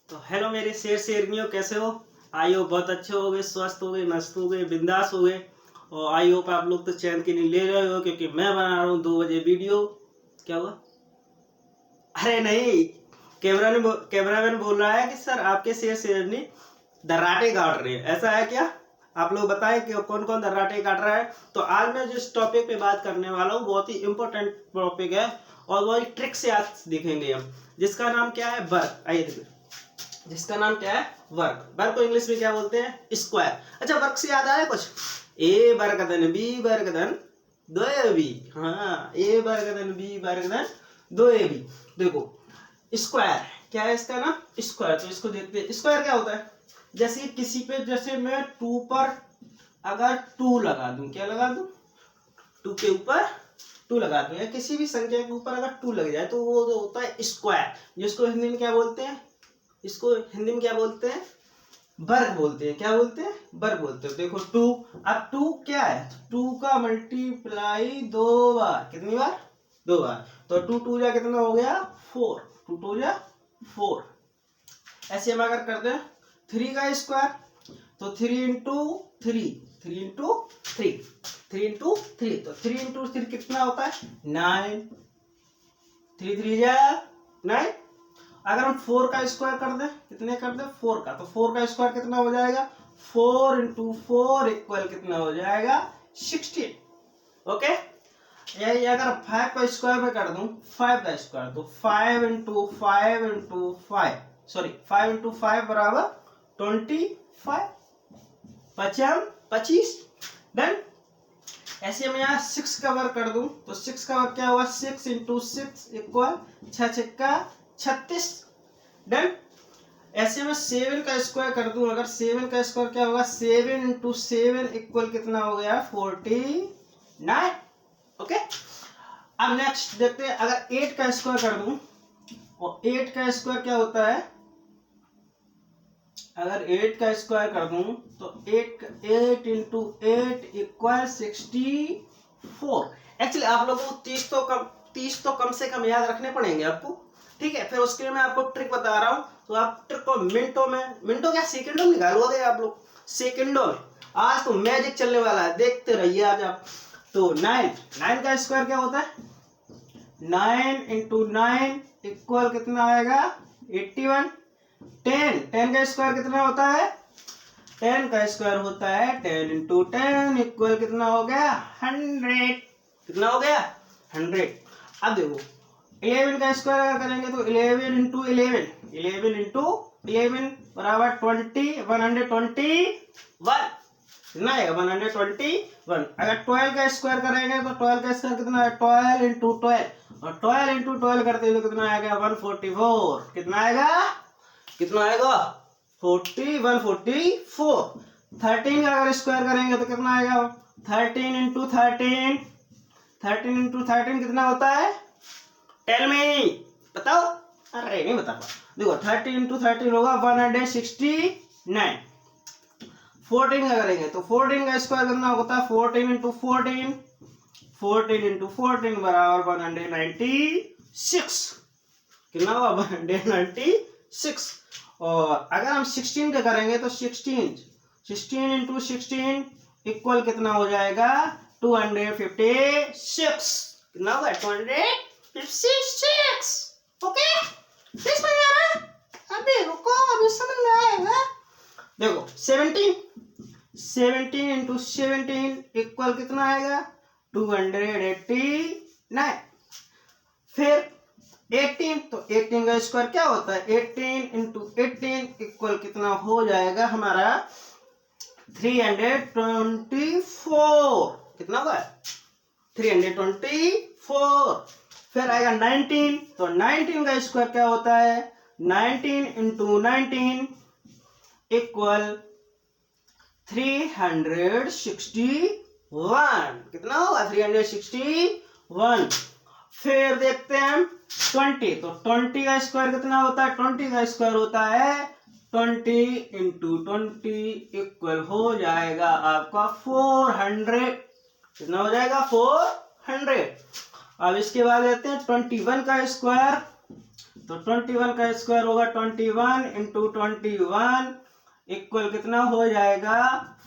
तो हेलो मेरे शेरनियों, कैसे हो? आई होप बहुत अच्छे हो गए, स्वस्थ हो गए, मस्त हो गए, बिंदास हो गए। और आई होप आप लोग तो चैन की नींद ले रहे हो, क्योंकि मैं बना रहा हूँ 2 बजे वीडियो। क्या हुआ? अरे नहीं, कैमरामैन बोल रहा है कि सर आपके शेरनी दर्राटे काट रहे हैं, ऐसा है क्या? आप लोग बताएं कि कौन कौन दर्राटे काट रहा है। तो आज मैं जिस टॉपिक पे बात करने वाला हूँ बहुत ही इंपॉर्टेंट टॉपिक है, और बहुत ही ट्रिक से आज दिखेंगे हम, जिसका नाम क्या है? वर्क। आइए देखिए, जिसका नाम क्या है? वर्क। वर्क को इंग्लिश में क्या बोलते हैं? स्क्वायर। अच्छा, वर्क से याद आया कुछ? ए वर्गधन बी वर्गधन 2ab। हाँ, ए वर्गधन बी वर्गधन 2ab। देखो, स्क्वायर क्या है इसका नाम? स्क्वायर। तो इसको देखते हैं, स्क्वायर क्या होता है। जैसे किसी पे, जैसे मैं 2 पर अगर 2 लगा दूं, क्या लगा दूं? 2 के ऊपर 2 लगा दूं, या किसी भी संख्या के ऊपर अगर 2 लग जाए तो वो जो होता है स्क्वायर, जिसको हिंदी में क्या बोलते हैं? इसको हिंदी में क्या बोलते हैं? वर्ग बोलते हैं। क्या बोलते हैं? वर्ग बोलते हैं। देखो 2, अब 2 क्या है? 2 का मल्टीप्लाई 2 बार, कितनी बार? 2 बार। तो 2 2 जा कितना हो गया? 4। 2 2 जा 4। ऐसे हम अगर करते हैं 3 का स्क्वायर, तो 3 इंटू 3, 3 इंटू 3, 3 इंटू 3, तो 3 इंटू 3 कितना होता है? 9। 3 3 जा 9। अगर हम 4 का स्क्वायर कर दें, कितने कर दें? 4 का, तो 4 का स्क्वायर कितना हो जाएगा? 4 इंटू 4 इक्वल कितना हो जाएगा? 16। ओके। यही अगर 5 का स्क्वायर में कर दूं, 5 का स्क्वायर, तो 5 इंटू 5 इंटू 5, सॉरी 5 इंटू 5 बराबर 25, 25। देन ऐसे मैं यहाँ 6 का वर्क कर दूं, तो 6 का वर्क क्या हुआ? 6 इंटू 6 इक्वल 6 6 36। डन। ऐसे में 7 का स्क्वायर कर दूं, अगर 7 का स्क्वायर क्या होगा? 7 इंटू 7 इक्वल कितना हो गया? 49। ओके। अब नेक्स्ट देखते हैं, अगर 8 का स्क्वायर कर दूं, और 8 का स्क्वायर क्या होता है? अगर 8 का स्क्वायर कर दूं, तो 8 इंटू 8 इक्वल 64। एक्चुअली आप लोगों को 30 तो कम से कम याद रखने पड़ेंगे आपको, ठीक है? फिर उसके लिए मैं आपको ट्रिक बता रहा हूं, तो आप ट्रिक को मिनटों क्या सेकंडों में निकालोगे आप लोग, सेकंडों में। आज तो मैजिक चलने वाला है, देखते रहिए आज आप। तो 9 का स्क्वायर क्या होता है? 9 इंटू 9 इक्वल कितना आएगा? 81। 10 का स्क्वायर कितना होता है? 10 का स्क्वायर होता है 10 इंटू 10 इक्वल कितना हो गया? 100। कितना हो गया? 100। अब देखो 11 का स्क्वायर अगर करेंगे, तो 11 इंटू 11, 11 इंटू 11 बराबर 20, 121। कितना आएगा? 121। अगर 12 का स्क्वायर करेंगे, तो 12 का स्क्वायर कितना है? 12 इंटू 12, और 12 इंटू 12 करते हैं तो कितना आएगा? 144। कितना आएगा? कितना आएगा? 144। 13 का अगर स्क्वायर करेंगे तो कितना आएगा? 13 इंटू 13, 13 इंटू 13 कितना होता है? टेल मी, बताओ। अरे नहीं बता पा। देखो 13 इंटू 13 होगा 169। 14 का करेंगे, तो 14 का स्क्वायर कितना होता है? 14 इंटू 14, 14 इंटू 14 बराबर 196। कितना होगा? 196। और अगर हम 16 का करेंगे, तो 16 इंटू 16 इक्वल कितना हो जाएगा? 256। कितना होगा? 256। ओके, समझ में आ रहा है? अभी रुको, अभी समझ में आएगा। देखो 17 इंटू 17 इक्वल कितना आएगा? 289। फिर 18, तो 18 का स्क्वायर क्या होता है? 18 इंटू 18 इक्वल कितना हो जाएगा हमारा? 324। कितना होगा? 324। फिर आएगा 19, तो 19 का स्क्वायर क्या होता है? 19 इंटू 19 इक्वल 361। कितना होगा? 361। फिर देखते हैं हम 20, तो 20 का स्क्वायर कितना होता है? 20 का स्क्वायर होता है 20 इंटू 20 इक्वल हो जाएगा आपका 400। कितना हो जाएगा? 400। अब इसके बाद लेते हैं 21 का स्क्वायर। तो 21 का स्क्वायर होगा 21 इंटू 21 इक्वल कितना हो जाएगा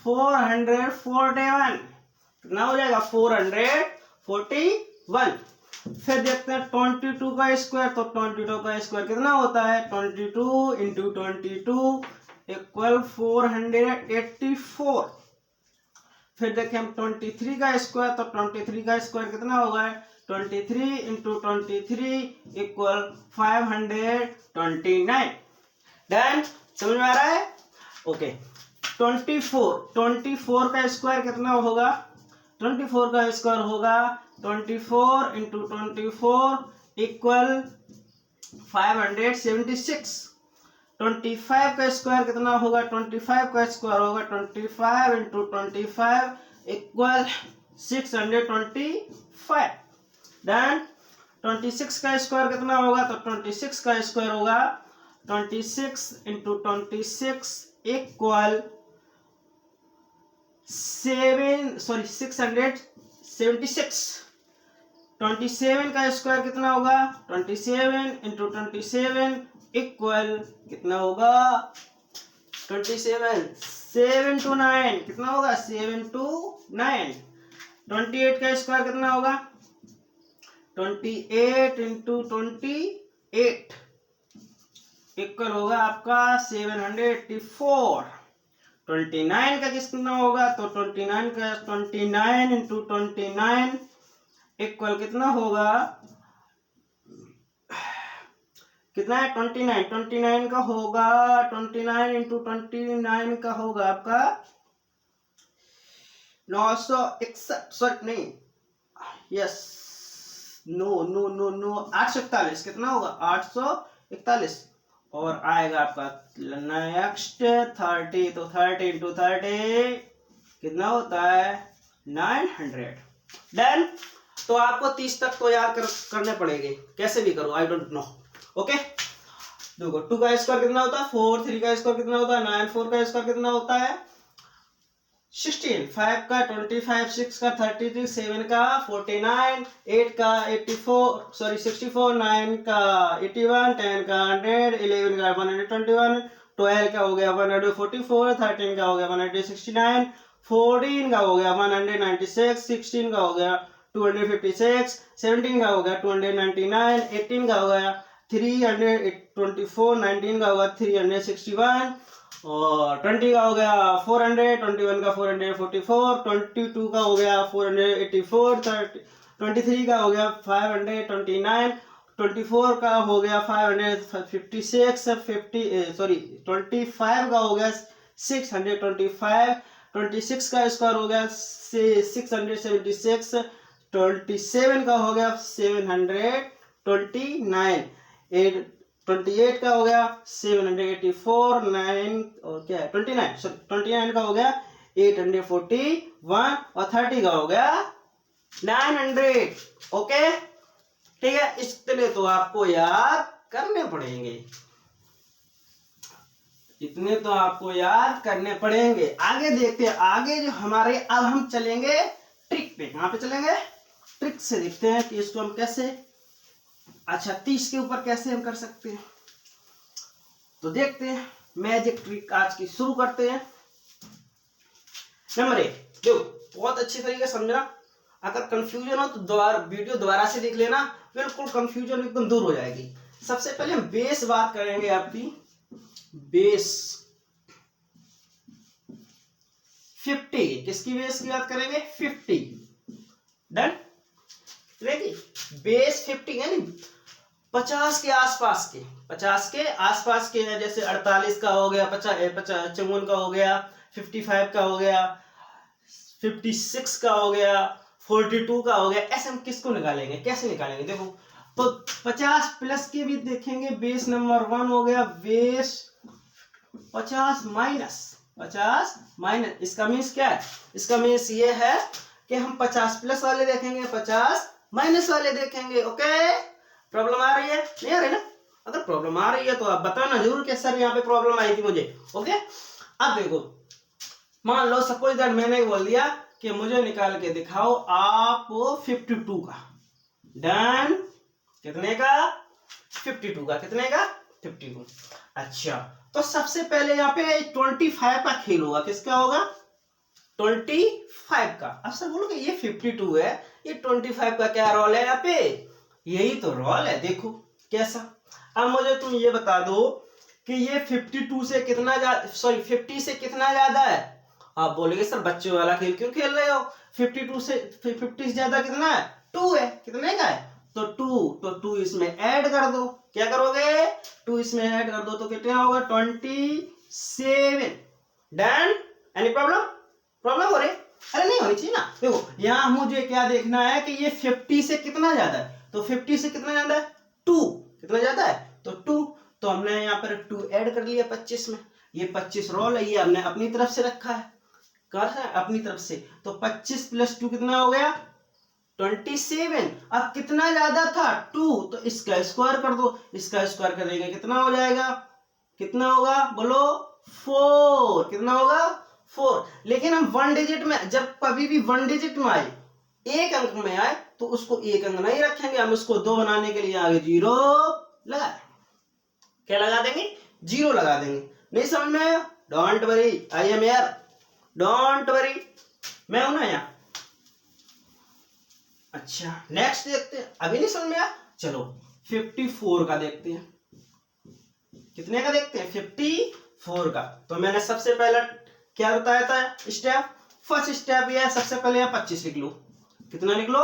441। कितना हो जाएगा 441। फिर देखते हैं 22 का स्क्वायर, तो 22 का स्क्वायर कितना होता है 22 इंटू 22 इक्वल 484। फिर देखें हम 23 का स्क्वायर, तो 23 का स्क्वायर कितना होगा 23 इंटू 23 इक्वल 529। डन, समझ में आ रहा है? ओके 24 का स्क्वायर कितना होगा 24 का स्क्वायर होगा 24 इंटू 24 इक्वल 576। 25 का स्क्वायर कितना होगा 25 का स्क्वायर होगा 25 इंटू 25 इक्वल 625। देन 26 का स्क्वायर कितना होगा, तो 26 का स्क्वायर होगा 26 इंटू 26 इक्वल 676। 27 का स्क्वायर कितना होगा 27 इंटू 27 इक्वल कितना होगा 27 7 to 9 कितना होगा 7 to 9। 28 का स्क्वायर कितना होगा 28 इंटू 28 इक्वल होगा आपका 784। 29 का कितना होगा, तो 29 का 29 इंटू 29 इक्वल कितना होगा, कितना है 29 का होगा 29 इंटू 29 का होगा आपका 961 नहीं, यस नो 841। कितना होगा 841 और आएगा आपका नेक्स्ट 30, तो 30 इंटू 30 कितना होता है 900। डन। तो आपको 30 तक तो याद करने पड़ेंगे, कैसे भी करो, आई डोंट नो। ओके, देखो 2 का स्क्वायर कितना होता है 4, 3 का स्क्वायर कितना होता है 9, 4 का स्क्वायर कितना होता है 16, 5 का 25, 6 का 33, 7 का 49, 8 का 64, 9 का 81, 10 का 100, 11 का 121, 12 का हो गया 144, 13 का हो गया 169, 14 का हो गया 196, 16 का हो गया 256, 17 का हो गया 299, 18 का हो गया 324, 19 का होगा 361 और 20 का हो गया 400, 21 का 444, 22 का हो गया 484, 23 का हो गया 529, 24 का हो गया 556, 25 का हो गया 625, 26 का स्क्वायर हो गया 676, 27 का हो गया 729, 28 का हो गया 784, 9 और क्या है 29 का हो गया 841 और 30 का हो गया 900। ओके ठीक है, इतने तो आपको याद करने पड़ेंगे, इतने तो आपको याद करने पड़ेंगे। आगे देखते हैं, आगे जो हमारे अब हम चलेंगे ट्रिक पे, यहाँ पे चलेंगे ट्रिक से, देखते हैं कि इसको हम कैसे, अच्छा 30 के ऊपर कैसे हम कर सकते हैं। तो देखते हैं मैजिक ट्रिक आज की शुरू करते हैं। नंबर 1, देखो बहुत अच्छी तरीके से समझना, अगर कंफ्यूजन हो तो वीडियो दोबारा से देख लेना, बिल्कुल कंफ्यूजन एकदम दूर हो जाएगी। सबसे पहले हम बेस बात करेंगे, आपकी बेस 50, किसकी बेस की बात करेंगे 50। डन, बेस 50 यानी 50 के आसपास के, 50 के आसपास के हैं, जैसे 48 का हो गया 55 का हो गया 55 का हो गया 56 का हो गया 42 का हो गया। ऐसे हम किसको निकालेंगे, कैसे निकालेंगे, देखो तो 50 प्लस के भी देखेंगे, बेस नंबर 1 हो गया बेस 50 माइनस, इसका मीन्स क्या है, इसका मीन्स ये है कि हम 50 प्लस वाले देखेंगे 50 माइनस वाले देखेंगे। ओके, प्रॉब्लम आ रही है, नहीं आ रही ना? अगर प्रॉब्लम आ रही है तो आप बताना जरूर कि सर यहाँ पे प्रॉब्लम आई थी मुझे। ओके, अब देखो मान लो सपोज दैट मैंने बोल दिया कि मुझे निकाल के दिखाओ आप 52 का। डन, कितने का 52 का, कितने का 52। अच्छा तो सबसे पहले यहाँ पे 25 का खेल होगा, किसका होगा 25 का। अब सर बोलोगे ये 52 है, ये 25 का क्या रोल है यहाँ पे, यही तो रोल है, देखो कैसा। अब मुझे तुम ये बता दो कि ये 52 से कितना ज्यादा, सॉरी 50 से कितना ज्यादा है। आप बोलेंगे सर बच्चों वाला खेल क्यों खेल रहे हो, 52 से 50 से ज्यादा कितना है 2 है, कितने का है तो 2 इसमें ऐड कर दो, क्या करोगे 2 इसमें ऐड कर दो तो कितना होगा 27। डन, एनी प्रॉब्लम, प्रॉब्लम हो रही, अरे नहीं होनी चाहिए ना। देखो यहाँ मुझे क्या देखना है कि ये 50 से कितना ज्यादा है, तो 50 से कितना ज्यादा है 2, कितना ज्यादा है तो 2, तो हमने यहाँ पर 2 ऐड कर लिया 25 में, ये 25 रोल है, ये हमने अपनी तरफ से रखा है, कर है अपनी तरफ से, तो 25 + 2 कितना हो गया 27। अब कितना ज्यादा था 2, तो इसका स्क्वायर कर दो, इसका स्क्वायर करेंगे कितना हो जाएगा, कितना होगा बोलो 4, कितना होगा 4। लेकिन हम 1 डिजिट में, जब कभी भी 1 डिजिट में आए, एक अंक में आए, तो उसको एक अंक नहीं रखेंगे, हम उसको 2 बनाने के लिए आगे 0 लगा, क्या लगा देंगे 0 लगा देंगे। नहीं समझ में आया, don't worry, I am here, don't worry, मैं हूं ना यहाँ। अच्छा नेक्स्ट देखते हैं, अभी नहीं समझ में आया, चलो 54 का देखते हैं, कितने का देखते हैं 54 का। तो मैंने सबसे पहला क्या बताया था स्टेप, फर्स्ट स्टेप ये है, सबसे पहले यहाँ 25 लिख लो, कितना लिख लो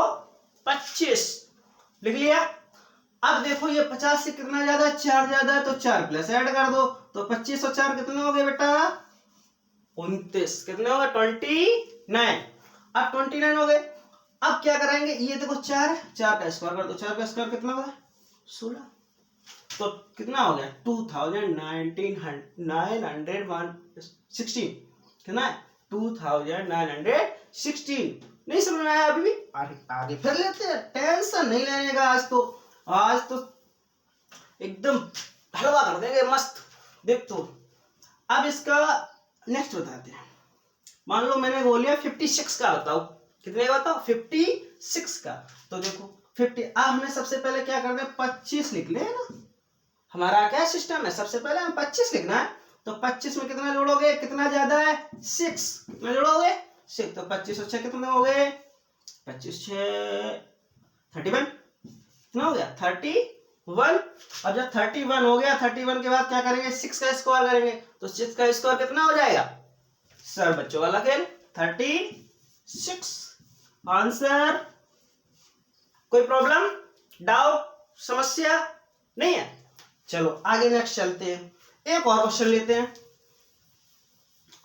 25 लिख लिया। अब देखो ये 50 से कितना ज्यादा है 4 ज्यादा है, तो 4 प्लस ऐड कर दो, तो 25 और 4 कितने हो गए बेटा 29, कितने हो गए 29। अब 29 हो गए, अब क्या करेंगे, ये देखो 4 है, 4 का स्क्वायर कर दो, 4 का स्क्वायर कितना होगा 16, तो कितना हो गया 2916, कितना है 2916। नहीं समझ में आया अभी भी, आगे फिर लेते हैं, टेंशन नहीं लेने का, आज तो एकदम हलवा कर देंगे मस्त, देख तो। अब इसका नेक्स्ट बताते हैं, मान लो मैंने बोलिया 56 का बताओ, कितने का बताओ 56 का। तो देखो 50, अब हमें सबसे पहले क्या करना है 25 लिख ले ना, हमारा क्या सिस्टम है, सबसे पहले हम 25 लिखना है, तो 25 में कितना जोड़ोगे, कितना ज्यादा है 6, कितना जोड़ोगे 6, तो 25 और 6 कितने हो गए 25 6 31, कितना हो गया 31। अब जब 31 हो गया, 31 के बाद क्या करेंगे 6 का स्क्वायर करेंगे, तो 6 का स्क्वायर कितना हो जाएगा, सर बच्चों वाला खेल 36 आंसर। कोई प्रॉब्लम, डाउट, समस्या नहीं है, चलो आगे नेक्स्ट चलते हैं, एक और क्वेश्चन लेते हैं।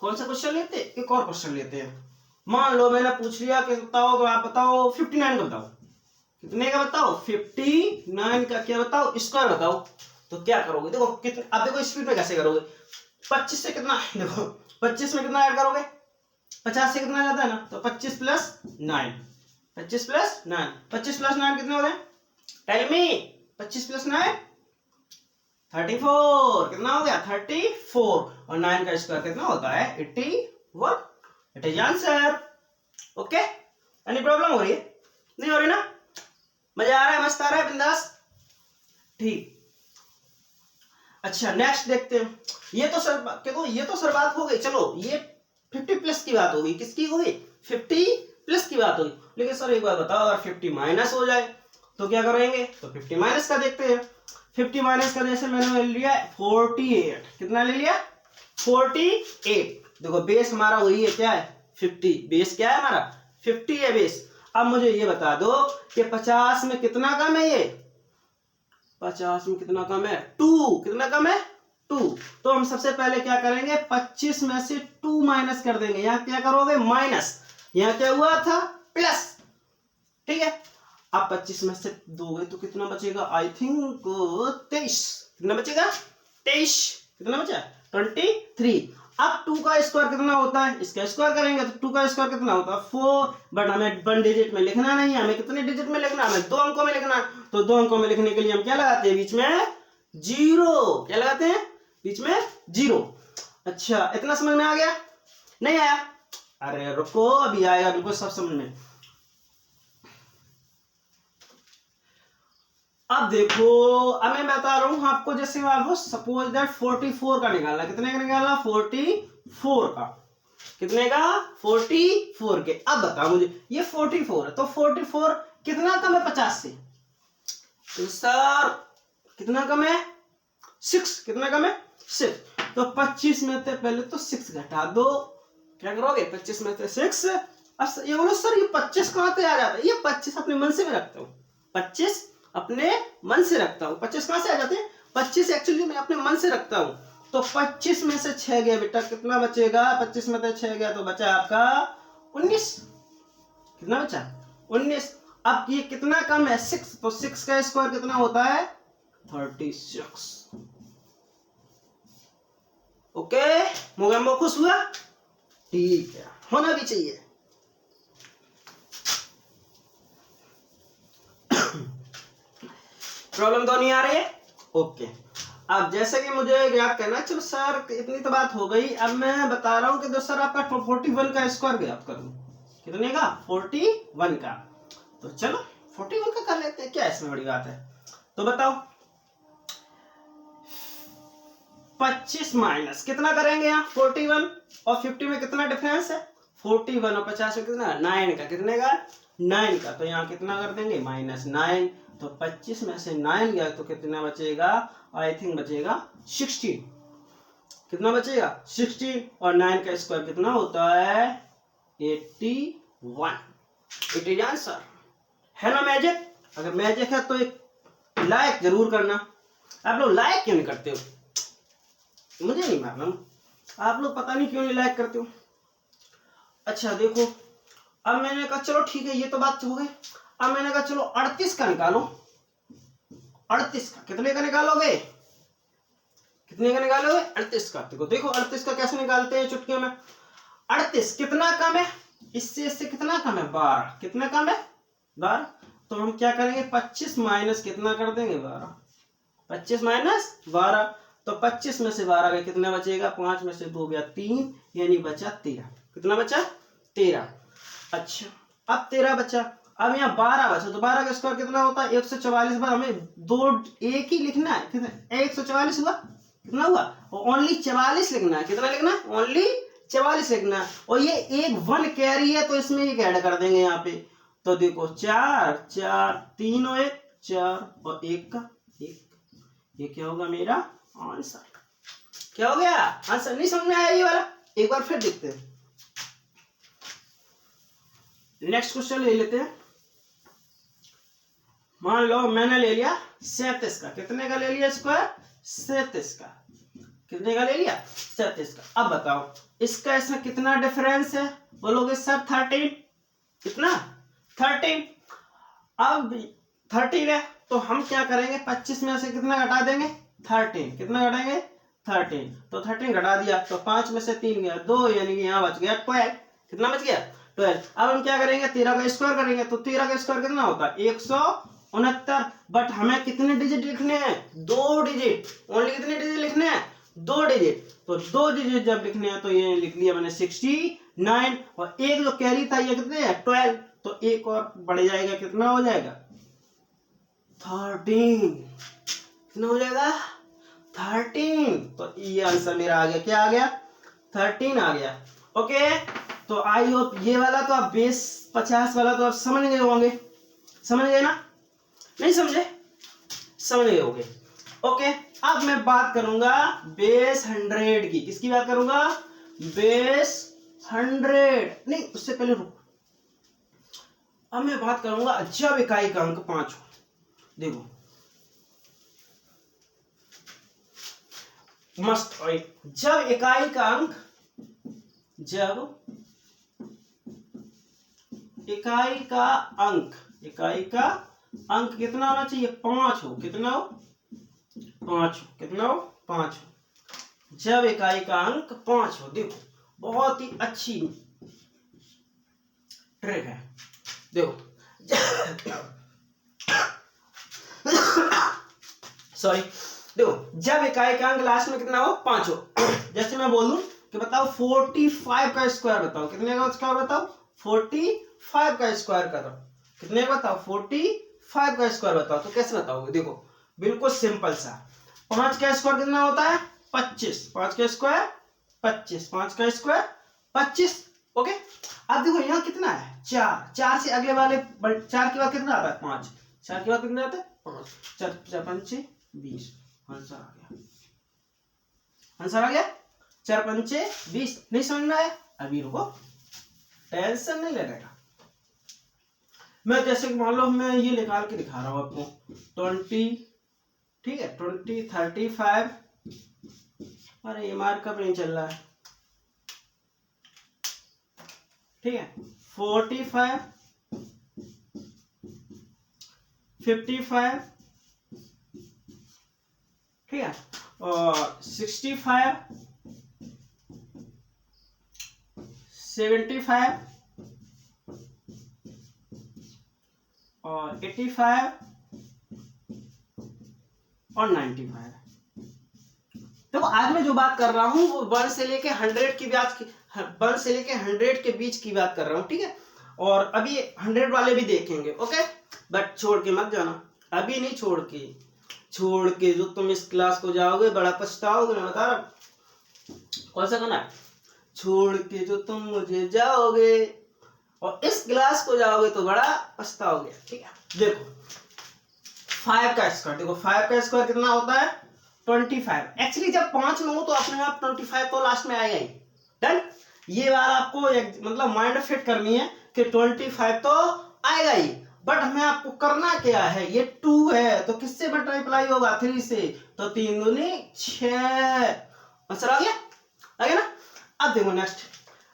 कौन सा क्वेश्चन लेते हैं, एक और क्वेश्चन लेते हैं। मान लो मैंने पूछ लिया कि बताओ, तो आप बताओ 59 का बताओ, कितने का बताओ 59 का क्या बताओ स्क्वायर बताओ, तो क्या करोगे, देखो कितने, अब देखो स्पीड में कैसे करोगे, 25 से कितना, देखो 25 में कितना ऐड करोगे, 50 से कितना जाता है ना, तो 25 + 9, 25 + 9, 25 + 9 कितने हो गए, टेल मी 25 + 9 34, कितना हो गया 34, और 9 का स्क्वायर कितना होता है 81, it is answer. Okay, any problem हो रही है, नहीं हो रही ना, मजा आ रहा है, मस्त आ रहा है, बिंदास, ठीक। अच्छा नेक्स्ट देखते हैं, ये तो सर बात हो गई, चलो ये 50 प्लस की बात होगी, किसकी होगी 50 प्लस की बात होगी। लेकिन सर एक बात बताओ, अगर 50 माइनस हो जाए तो क्या करेंगे, तो 50 माइनस का देखते हैं। 50 माइनस का जैसे मैंने ले लिया 48, कितना ले लिया 48, देखो बेस हमारा वही है, क्या है 50, बेस क्या है हमारा 50 है बेस। अब मुझे ये बता दो कि 50 में कितना कम है, ये 50 में कितना कम है 2, कितना कम है 2, तो हम सबसे पहले क्या करेंगे 25 में से 2 माइनस कर देंगे, यहाँ क्या करोगे माइनस, यहाँ क्या हुआ था प्लस, ठीक है। अब 25 में से दोगे तो कितना बचेगा, आई थिंक 23, कितना बचेगा 23, कितना बचा 23। अब 2 का स्क्वायर कितना होता है, इसका स्क्वायर करेंगे तो 2 का स्क्वायर कितना होता है 4, बट हमें 1 डिजिट में लिखना नहीं है, हमें कितने डिजिट में लिखना है, हमें 2 अंकों में लिखना है। तो 2 अंकों में लिखने के लिए हम क्या लगाते हैं बीच में 0, क्या लगाते हैं बीच में 0। अच्छा इतना समझ में आ गया, नहीं आया, अरे रुको अभी आएगा, बिल्कुल सब समझ में। अब देखो, अब मैं बता रहा हूं आपको, जैसे आपको सपोज दैट 44 का निकालना, कितने का निकालना, 44 का, कितने का, 44 के। अब बताओ मुझे, ये 44 है तो 44 कितना कम है 50 से, तो सर कितना कम है, 6, कितना कम है, 6। तो 25 में से पहले तो 6 घटा दो, क्या करोगे, 25 में से 6। अब ये बोलो सर ये 25 कहां से आ जाता है, ये 25 अपने मन से मैं रखता हूँ, 25 अपने मन से रखता हूँ। 25 कहां से आ जाते हैं, 25 एक्चुअली मैं अपने मन से रखता हूँ। तो 25 में से 6 गया बेटा, कितना बचेगा, 25 में से 6 गया तो बचा आपका 19, कितना बचा, 19। अब ये कितना कम है, 6, तो 6 का स्क्वायर कितना होता है, 36। ओके, मोगेम्बो खुश हुआ, ठीक है, होना भी चाहिए। प्रॉब्लम तो नहीं आ रही है, ओके। अब जैसे कि मुझे याद करना, चलो सर इतनी तो बात हो गई, अब मैं बता रहा हूं कि सर आपका 41 का स्क्वायर ज्ञात करूं, कितने का, 41 का। तो चलो 41 का कर लेते हैं, क्या इसमें बड़ी बात है। तो बताओ 25 माइनस कितना करेंगे यहाँ, 41 और 50 में कितना डिफरेंस है, 41 और 50 में कितना, 9 का, कितने का, 9 का। तो यहाँ कितना कर देंगे, -9। तो 25 में से 9 गया तो कितना बचेगा, आई थिंक बचेगा 16, कितना बचेगा, 16। और 9 का स्क्वायर कितना होता है, 81। इट इज आंसर, है ना मैजिक। अगर मैजिक है तो एक लाइक जरूर करना। आप लोग लाइक क्यों नहीं करते हो, मुझे नहीं मालूम, आप लोग पता नहीं क्यों नहीं लाइक करते हो। अच्छा देखो, अब मैंने कहा चलो ठीक है, ये तो बात हो गई। अब मैंने कहा चलो 38 का निकालो, 38 का कितने का निकालोगे, कितने का निकालोगे, 38 का। देखो 38 का कैसे निकालते हैं चुटकियों में। 38 कितना कम है, इससे कितना कम है, 12, कितना कम है, 12। तो हम क्या करेंगे, 25 माइनस कितना कर देंगे, 12, 25 माइनस 12। तो 25 में से 12 गया, कितना बचेगा, 5 में से 2 गया 3, यानी बचा 13, कितना बचा, 13। अच्छा अब 13 बचा, अब यहाँ 12 बचा, तो 12 का स्क्वायर कितना होता है, 144 बार हमें दो एक ही लिखना है, कितना 144 हुआ, कितना हुआ, और ओनली 44 लिखना है, कितना लिखना है, ओनली 44 लिखना है। और ये एक 1 कैरी है तो इसमें एक ऐड कर देंगे यहाँ पे। तो देखो 4 4 3 और 1 4 और 1 का 1, ये क्या होगा मेरा आंसर, क्या हो गया आंसर। नहीं समझ में आया ये वाला, एक बार फिर देखते हैं। नेक्स्ट क्वेश्चन ले लेते हैं। मान लो मैंने ले लिया 37 का, कितने का ले लिया स्क्वायर, 37 का, कितने का ले लिया, 37 का। अब बताओ इसका इसमें कितना डिफरेंस है, बोलोगे सर 13, कितना 13। अब 13 है तो हम क्या करेंगे, 25 में से कितना घटा देंगे, 13, कितना घटाएंगे, 13। तो 13 घटा दिया तो 5 में से 3 गया 2, यानी कि यहाँ बच गया 12, कितना बच गया 12। अब हम क्या करेंगे, 13 का स्क्वायर करेंगे, तो 13 का स्क्वायर कितना होता है, 169। बट हमें कितने डिजिट लिखने हैं, 2 डिजिट, ओनली कितने डिजिट लिखने हैं, 2 डिजिट। तो 2 डिजिट जब लिखने हैं तो ये लिख लिया मैंने 69, और एक जो कैरी था ये कितने है 12, तो एक और बढ़ जाएगा, कितना हो जाएगा 13, कितना हो जाएगा 13। तो ये आंसर मेरा आ गया, क्या आ गया 13 आ गया। ओके, तो आई होप ये वाला तो आप बेस 50 वाला तो आप समझ गए होंगे, समझ गए ना, नहीं समझे, समझ गए होंगे। ओके, अब मैं बात करूंगा बेस 100 की, किसकी बात करूंगा, बेस 100, नहीं उससे पहले रुको, अब मैं बात करूंगा जब इकाई का अंक 5 हो। देखो मस्त, जब इकाई का अंक, जब इकाई का अंक, इकाई का अंक कितना होना चाहिए, 5 हो, कितना हो 5 हो, कितना हो 5 हो, जब इकाई का अंक 5 हो। देखो बहुत ही अच्छी ट्रिक है, देखो सॉरी, देखो जब इकाई का अंक लास्ट में कितना हो 5 हो। जैसे मैं बोलूं कि बताओ 45 का स्क्वायर बताओ, कितने का स्क्वायर बताओ, 45 का स्क्वायर करो, कितने का बताओ 5 का स्क्वायर बताओ, तो कैसे बताओगे? देखो बिल्कुल सिंपल सा, 5 का स्क्वायर कितना होता है? 25। 5 का स्क्वायर 25, 5 का स्क्वायर 25। ओके, अब देखो यहाँ कितना है? 4। 4 से अगले वाले 4 के बाद कितना आता है? 5। 4 के बाद कितना आता है? 5। 4 5 20। आंसर आ गया, आंसर आ गया। 4 5 20। नहीं समझ में आया? अभी रुको, टेंशन नहीं लेने का। मैं जैसे मान लो मैं ये निकाल के दिखा रहा हूं आपको 20, ठीक है, 20 35। अरे ये मार्कअप नहीं चल रहा है, ठीक है, 45 55, ठीक है, और 65 75 और 85 और 95। देखो आज मैं जो बात कर रहा हूं वो 1 से लेके 100 की बात, 1 से लेके 100 के बीच की बात कर रहा हूं, ठीक है। और अभी 100 वाले भी देखेंगे, ओके। बट छोड़ के मत जाना, अभी नहीं, छोड़ के जो तुम इस क्लास को जाओगे बड़ा पछताओगे, मैं बता रहा हूं। कौन सा गाना है? छोड़ के जो तुम मुझे जाओगे और इस क्लास को जाओगे तो बड़ा पछताओगे, ठीक है। देखो 5 का स्क्वायर, देखो 5 का स्क्वायर कितना होता है? 25। एक्चुअली जब 5 में हो तो अपने आप 25 तो लास्ट में आएगा ही। डन। ये बात आपको मतलब माइंड फिट करनी है कि 25 तो आएगा ही, बट हमें आपको करना क्या है? ये 2 है तो किससे मल्टीप्लाई होगा? 3 से, तो 3 दूनी 6। आंसर आ गया, आ गया ना? अब देखो नेक्स्ट,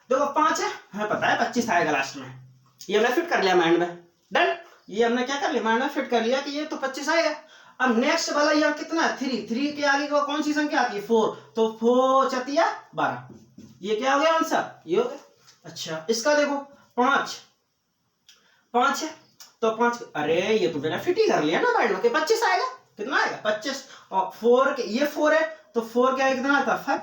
देखो 5 है, हमें पता है 25 आएगा लास्ट में, ये हमने फिट कर लिया माइंड में। डन। ये हमने क्या कर लिया? माइंड में फिट कर लिया कि ये तो 25 आएगा। अब नेक्स्ट वाला ये कितना है? 3 के आगे को कौन सी संख्या आती है? 4, तो 4 चतिया 12। ये क्या हो गया आंसर? ये हो गया। अच्छा इसका देखो 5 है तो 5, अरे ये तो मैंने फिट ही कर लिया ना माइंड में कि 25 आएगा। कितना आएगा? 25। और 4 के, ये 4 है तो 4 के आगे कितना आता है? 5,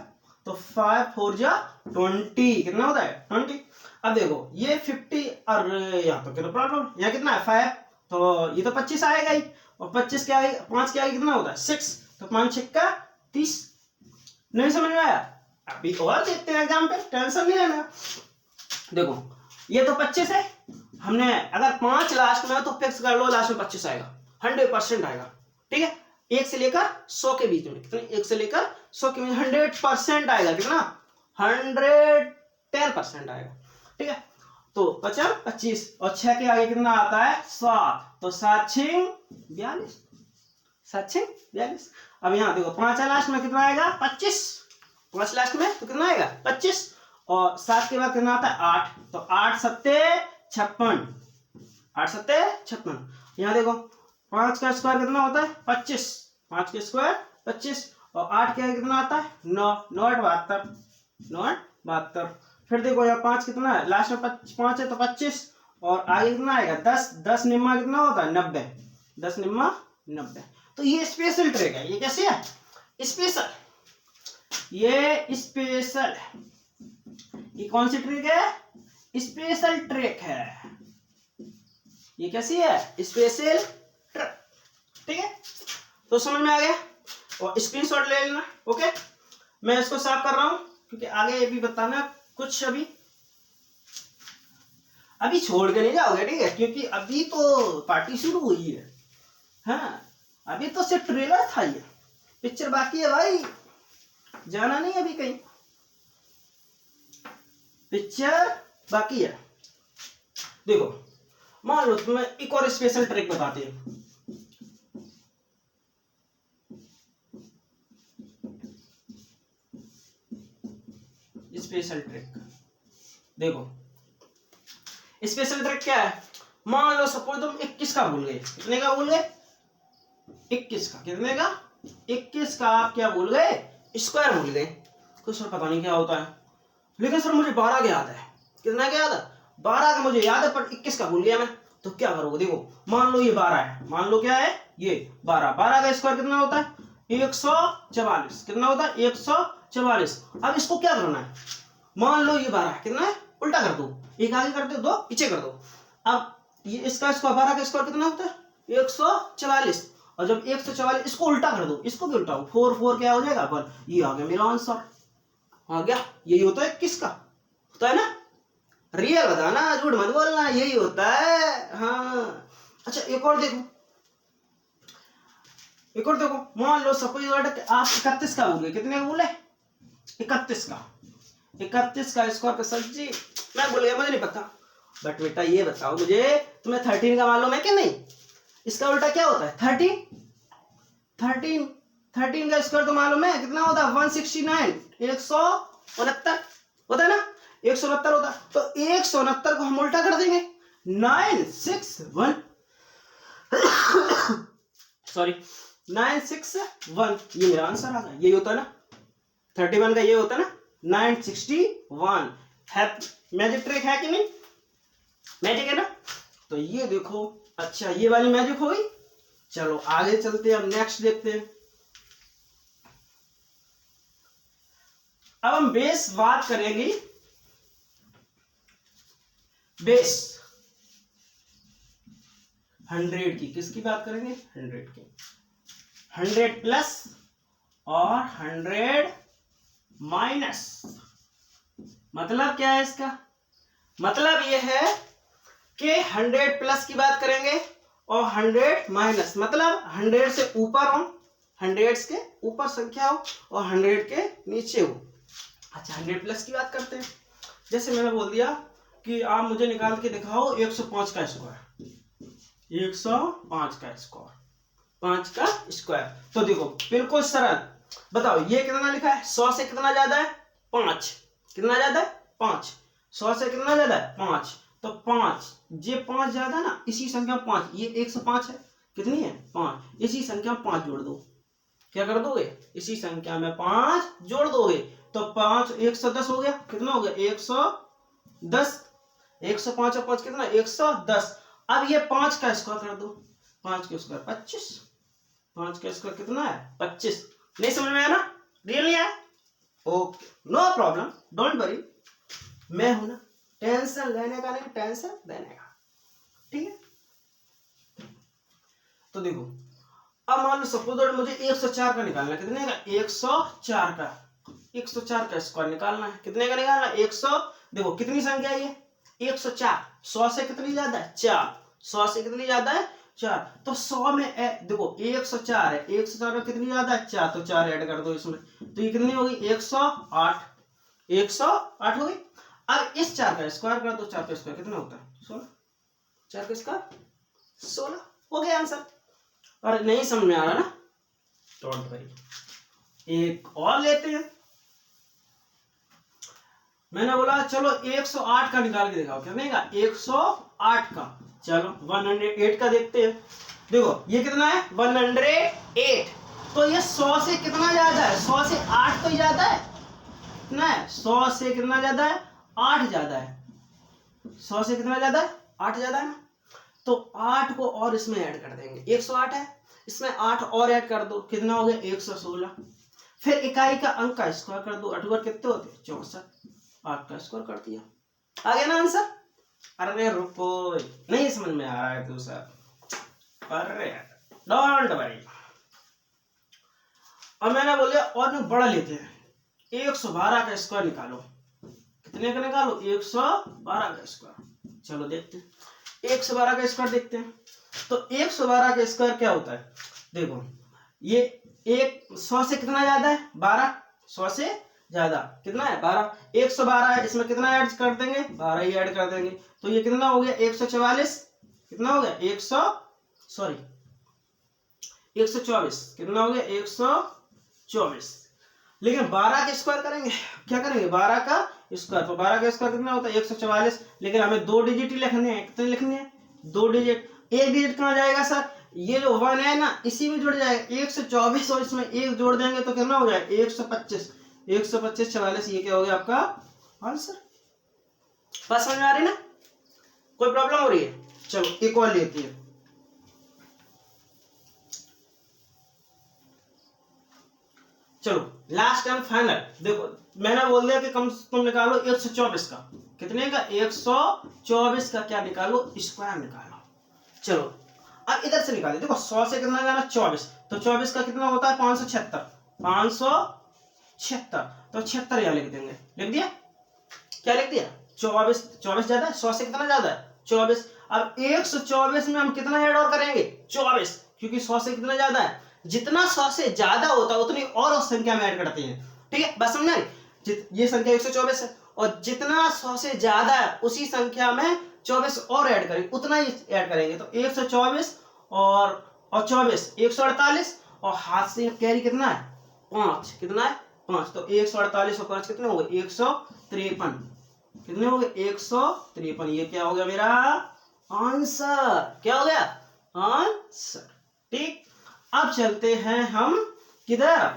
तो 5 4 जा 20। कितना होता है? 20। अब देखो ये 50, अरे यहाँ तो क्या प्रॉब्लम, यहाँ कितना है? 5, तो ये तो 25 आएगा ही। और 25 के आगे, 5 के आगे कितना होता है? 6, तो 5 6 का 30। नहीं समझ में आया? अभी और देखते हैं एग्जाम पे, टेंशन नहीं लेना। देखो ये तो 25 है, हमने अगर 5 लास्ट में तो फिक्स कर लो लास्ट में 25 आएगा, 100% आएगा, ठीक है। 1 से लेकर 100 के बीच में कितने? 1 से लेकर 100 के बीच 100% आएगा। कितना? 110% आएगा, ठीक है। तो 50 25 और 6 के आगे कितना आता है? 7, तो 7 6 42, 7 6 42। अब यहाँ देखो 5 लास्ट में कितना आएगा? 25। 5 लास्ट में तो कितना आएगा? 25। और 7 के बाद कितना आता है? 8, तो 8 7 56, 8 7 56। यहाँ देखो 5 का स्क्वायर कितना होता है? 25। 5 का स्क्वायर 25 और 8 के आगे कितना आता है? 9, 9 8 72, 9 8 72। फिर देखो यहाँ 5 कितना है? लास्ट में 5 है तो 25 और आगे कितना आएगा? 10, 10 निम्मा कितना होता है? 90, 10 निम्मा 90। तो ये स्पेशल ट्रिक है। ये कैसे है? स्पेशल, ये स्पेशल, ये कौन सी ट्रिक है? स्पेशल ट्रिक है। ये कैसी है? स्पेशल ट्रिक, ठीक है। तो समझ में आ गया और स्क्रीनशॉट ले लेना, ओके। मैं इसको साफ कर रहा हूं क्योंकि आगे ये भी बताना कुछ, अभी छोड़ के नहीं जाओगे, ठीक है, क्योंकि अभी तो पार्टी शुरू हुई है। हाँ अभी तो सिर्फ ट्रेलर था, ये पिक्चर बाकी है भाई, जाना नहीं अभी कहीं, पिक्चर बाकी है। देखो मान लो तुम्हें एक और स्पेशल ट्रिक बताते हैं। स्पेशल ट्रिक देखो, स्पेशल ट्रिक क्या है? मान लो सपोज तुम 21 का भूल गए। कितने का भूल गए? 21 का। कितने का? 21 का आप क्या भूल गए? स्क्वायर भूल गए। कुछ सर पता नहीं क्या होता है, लेकिन सर मुझे 12 का याद है। कितना का याद है? 12 का मुझे याद है, पर 21 का भूल गया मैं। तो क्या करोगे? देखो मान लो ये 12 है, मान लो क्या है ये 12। 12 का स्क्वायर कितना होता है? 144। कितना होता है? 144। अब इसको क्या करना है? मान लो ये 12 है, कितना है? उल्टा कर दो, एक आगे कर दो, दो पीछे कर दो। अब ये इसका स्क्वायर, 12 का स्क्वायर कितना होता है? 144। और जब 144 इसको उल्टा कर दो, इसको भी उल्टा हो, 4 4 क्या हो जाएगा 1। ये आ गया मेरा आंसर, आ गया। यही होता है किसका, होता है ना, रियल बताना, झूठ मत बोलना, यही होता है। हाँ अच्छा एक और देखो, एक और देखो, मान लो सपोज आप 31 का बोले, कितने का बोले 31 का, 31 का स्क्वायर का सब्जी, मैं बोल गया मुझे नहीं पता। बट बेटा ये बताओ मुझे, तुम्हें 13 का मालूम है कि नहीं, इसका उल्टा क्या होता है 13, 13 का स्क्वायर तो मालूम है कितना होता है 169, 169 होता है ना, 169 होता है। तो 169 को हम उल्टा कर देंगे 961 सॉरी 961, ये मेरा आंसर आ गया। यही होता है ना 31 का, ये होता है ना 961 है। मैजिक ट्रिक है कि नहीं, मैजिक है ना। तो ये देखो, अच्छा ये वाली मैजिक हो गई। चलो आगे चलते हैं, अब नेक्स्ट देखते हैं। अब हम बेस बात करेंगे, बेस 100 की, किसकी बात करेंगे 100 की, 100 प्लस और 100 माइनस। मतलब क्या है इसका, मतलब यह है कि 100 प्लस की बात करेंगे और 100 माइनस, मतलब 100 से ऊपर हो, 100 के ऊपर संख्या हो और 100 के नीचे हो। अच्छा 100 प्लस की बात करते हैं। जैसे मैंने बोल दिया कि आप मुझे निकाल के दिखाओ 105 का स्क्वायर, 105 का स्क्वायर, 5 का स्क्वायर। तो देखो बिल्कुल सरल, बताओ ये कितना लिखा है, 100 से कितना ज्यादा है 5, कितना ज्यादा है 5, 100 से कितना ज्यादा है 5, तो 5, ये 5 ज्यादा ना, इसी संख्या 5, ये 105 है, कितनी है 5, इसी संख्या में 5 जोड़ दो, क्या कर दोगे, इसी संख्या में 5 जोड़ दोगे, तो 5 110 हो गया, कितना हो गया 110, 105 और 5 कितना 110। अब ये 5 का स्क्वायर कर दो, 5 का स्क्वायर 25, 5 का स्क्वायर कितना है 25। नहीं समझ में आया ना, रियल नहीं आया, okay no problem, don't worry, मैं हूं ना, टेंशन लेने का नहीं, टेंशन देने का, ठीक है। तो देखो अब मान लो सपोज मुझे 104 का निकालना है, कितने का 104 का, 104 का स्क्वायर निकालना है, कितने का निकालना है 100। देखो कितनी संख्या है ये 104, 100 से कितनी ज्यादा है 4, 100 से कितनी ज्यादा है 4, तो 100 में देखो 104 है, 104 में कितनी ज्यादा है 4, तो 4 ऐड कर दो इसमें, तो ये कितनी होगी 108, 108 हो गई। अब इस 4 का स्क्वायर कर दो, 4 का स्क्वायर कितना होता है 16, 4 का स्क्वायर 16 हो गया आंसर। और नहीं समझ में आ रहा ना, डोंट वरी, एक और लेते हैं। मैंने बोला चलो 108 का निकाल के दिखाओ, कितने का 108 का, चलो 108 का देखते हैं। देखो ये कितना है 108, तो ये 100 से कितना ज्यादा है, 100 से 8 तो ज्यादा है, कितना है 100 से कितना ज्यादा है 8 ज्यादा है, 100 से कितना ज्यादा है 8 ज्यादा है ना, तो 8 को और इसमें ऐड कर देंगे, 108 है इसमें 8 और ऐड कर दो, कितना हो गया 116। फिर इकाई का अंक का स्क्वायर कर दो, 8 कितने होते 64, 8 का स्क्वायर कर दिया, आ गया ना आंसर। अरे रुको नहीं समझ में आ रहा है तो सर, अरे डोंट वरी। अब मैंने बोल दिया और में बड़ा लेते हैं, 112 का स्क्वायर निकालो, कितने का निकालो 112 का स्क्वायर। चलो देखते हैं 112 का स्क्वायर देखते हैं। तो 112 का स्क्वायर क्या होता है, देखो ये 100 से कितना ज्यादा है 12, 100 से ज्यादा कितना है 12, 112 है, इसमें कितना ऐड कर देंगे 12 ही ऐड कर देंगे, तो ये कितना हो गया 144, कितना हो गया 124, कितना हो गया 124। लेकिन 12 का स्क्वायर करेंगे, क्या करेंगे 12 का स्क्वायर, तो 12 का स्क्वायर कितना होता है 144, लेकिन हमें 2 डिजिट ही लिखने हैं, कितने लिखने हैं 2 डिजिट, एक डिजिट कहाँ जाएगा सर, ये जो 1 है ना इसी में जुड़ जाएगा 124 और इसमें 1 जोड़ देंगे तो कितना हो जाएगा 125, 125 44, ये क्या हो गया आपका आंसर। बात समझ में आ रही ना, कोई प्रॉब्लम हो रही है। चलो एक और लेते हैं। चलो लास्ट एंड फाइनल, देखो मैंने बोल दिया कि कम तुम निकालो 124 का, कितने का 124 का क्या निकालो स्क्वायर निकालो। चलो अब इधर से निकालिए, देखो 100 से कितना जाना 24, तो 24 का कितना होता है 576, 576, तो 76 यहाँ लिख देंगे, लिख दिया, क्या लिख दिया 24, 24 ज्यादा है 100 से, कितना ज्यादा है 24। अब 124 में हम कितना ऐड और करेंगे 24, क्योंकि 100 से कितना ज्यादा है, जितना 100 से ज्यादा होता है उतनी और उस संख्या में ऐड करते हैं, ठीक है बस समझना, ये संख्या 124 है और जितना 100 से ज्यादा है उसी संख्या में 24 और ऐड करेंगे, उतना ही ऐड करेंगे, तो 124 और 24 148, और हाथ से कैरी कितना है 5, कितना है 5, तो 148 और 5 कितने हो गए 153, कितने हो गए 153, ये क्या हो गया मेरा आंसर, क्या हो गया आंसर, ठीक। अब चलते हैं हम किधर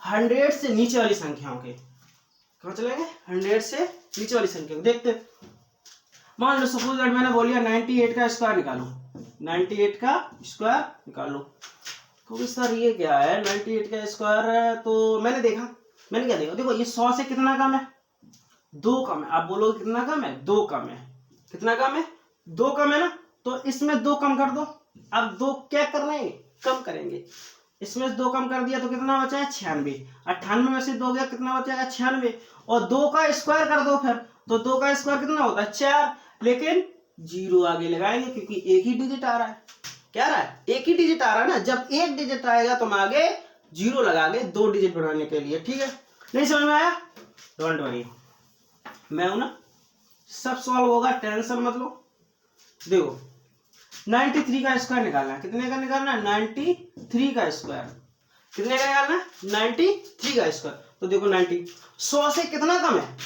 100 से नीचे वाली संख्याओं के, कहाँ चलेंगे 100 से नीचे वाली संख्या को देखते हैं। मान लो सपोज दैट मैंने बोल दिया 98 का स्क्वायर निकालो, 98 का स्क्वायर निकालो, तो सर ये क्या है 98 का स्क्वायर है, तो मैंने देखा, मैंने क्या देखा, देखो ये 100 से कितना कम है 2 कम है, आप बोलोगे कितना कम है 2 कम है, कितना कम है 2 कम है ना, तो इसमें 2 कम कर दो, अब 2 क्या कर रहे हैं कम करेंगे, इसमें 2 कम कर दिया तो कितना बचा है 96, 98 में से 2 गया कितना बचेगा 96, और 2 का स्क्वायर कर दो फिर, तो 2 का स्क्वायर कितना होता है 4, लेकिन 0 आगे लगाएंगे क्योंकि एक ही डिजिट आ रहा है, क्या रहा है एक ही डिजिट आ रहा है ना, जब एक डिजिट आएगा तो हम आगे 0 लगा के 2 डिजिट बनाने के लिए, ठीक है नहीं समझ में आया, डोंट वरी मैं हूं ना, सब सॉल्व होगा, टेंशन मत लो। देखो 93 का स्क्वायर निकालना है, कितने का निकालना है 93 का स्क्वायर, कितने का निकालना है 93 का स्क्वायर, तो देखो 90 100 से कितना कम है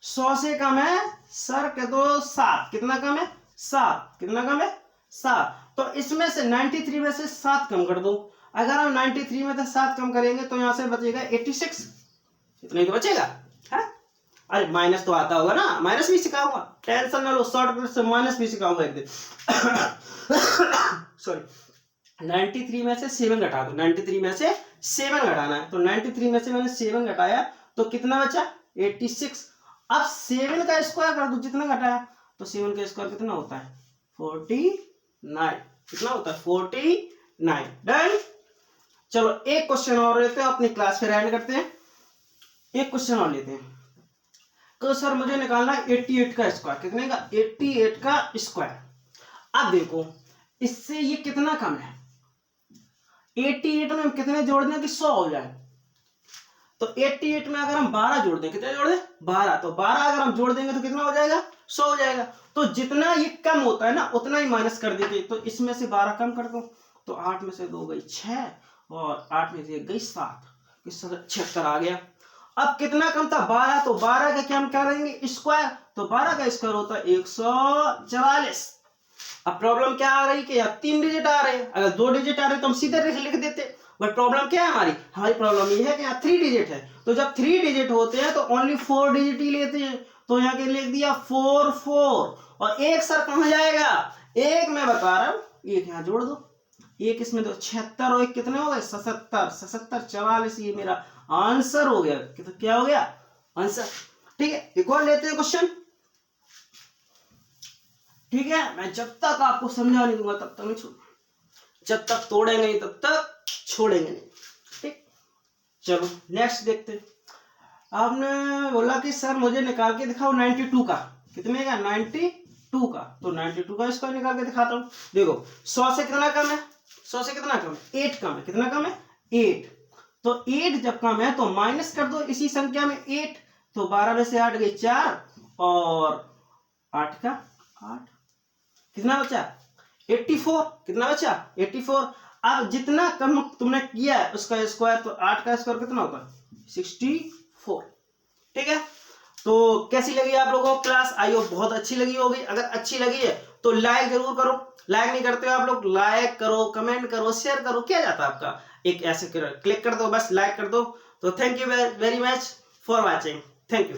100 से कम है सर कह दो 7, कितना कम है 7, कितना कम है 7, तो इसमें से 93 में से 7 कम कर दो, अगर हम 93 में से 7 कम करेंगे तो यहां से बचेगा 86, इतना ही तो बचेगा है, अरे माइनस तो आता होगा ना, माइनस भी सिखाऊंगा, टेंशन ना लो, शॉर्ट से माइनस भी सिखाऊंगा एक दिन सॉरी 93 में से 7 घटा दो, 93 में से 7 घटाना है, तो 93 में से मैंने 7 घटाया तो कितना बचा 86, अब 7 का स्क्वायर कर दो, जितना घटाया तो 7 का स्क्वायर कितना होता है 49, कितना होता है 49, डन। चलो एक क्वेश्चन और लेते हैं, अपनी क्लास फिर एंड करते हैं, एक क्वेश्चन और लेते हैं, तो सर मुझे निकालना है 88 का स्क्वायर, कितने का 88 का स्क्वायर, अब देखो इससे ये कितना कम है, 88 में हम कितने जोड़ दें कि 100 हो जाए, तो 88 में अगर हम 12 जोड़ दें, कितने जोड़ दें 12, तो 12 अगर हम जोड़ देंगे तो कितना हो जाएगा 100 हो जाएगा, तो जितना ये कम होता है ना उतना ही माइनस कर देंगे, तो इसमें से 12 कम कर दो, तो 8 में से 2 गई 6 और 8 में से 1 गई 7, 76 आ गया। अब कितना कम था 12, तो 12 का क्या हम करेंगे स्क्वायर, तो 12 का स्क्वायर होता है 144। अब प्रॉब्लम क्या आ रही कि यहाँ 3 डिजिट आ रहे हैं, अगर 2 डिजिट आ रहे तो हम सीधे लिख देते, बट प्रॉब्लम क्या है हमारी प्रॉब्लम ये है कि यहाँ 3 डिजिट है, तो जब 3 डिजिट होते हैं तो ओनली 4 डिजिट ही लेते हैं, तो यहाँ के लिख दिया 4 4, और एक सर कहाँ जाएगा, एक मैं बता रहा हूँ, एक यहाँ जोड़ दो, एक इसमें दो 76 और एक कितने हो गए 77, 77 44, ये मेरा आंसर हो गया, तो क्या हो गया आंसर, ठीक है। एक और लेते हैं क्वेश्चन, ठीक है, मैं जब तक आपको समझा नहीं दूंगा तब तक नहीं छोड़, जब तक तोड़ेंगे नहीं तब तक छोड़ेंगे नहीं, ठीक। चलो नेक्स्ट देखते हैं, आपने बोला कि सर मुझे निकाल के दिखाओ 92 का, कितने का 92 का, तो 92 का स्क्वायर निकाल के दिखाता हूँ। देखो 100 से कितना कम है, 100 से कितना कम है 8 कम है, कितना कम है 8, तो 8 जब कम है तो माइनस कर दो इसी संख्या में 8, तो 12 में से 8 गई 4 और 8 का 8, कितना बचा 84, कितना बचा 84। अब जितना कम तुमने किया है उसका स्क्वायर, तो 8 का स्क्वायर कितना होता है 64, ठीक है। तो कैसी लगी आप लोगों को क्लास, आई होप बहुत अच्छी लगी होगी, अगर अच्छी लगी है तो लाइक जरूर करो, लाइक नहीं करते हो आप लोग लाइक करो, कमेंट करो, शेयर करो, क्या जाता है आपका, एक ऐसे क्लिक कर दो बस, लाइक कर दो। तो thank you very much for watching, thank you.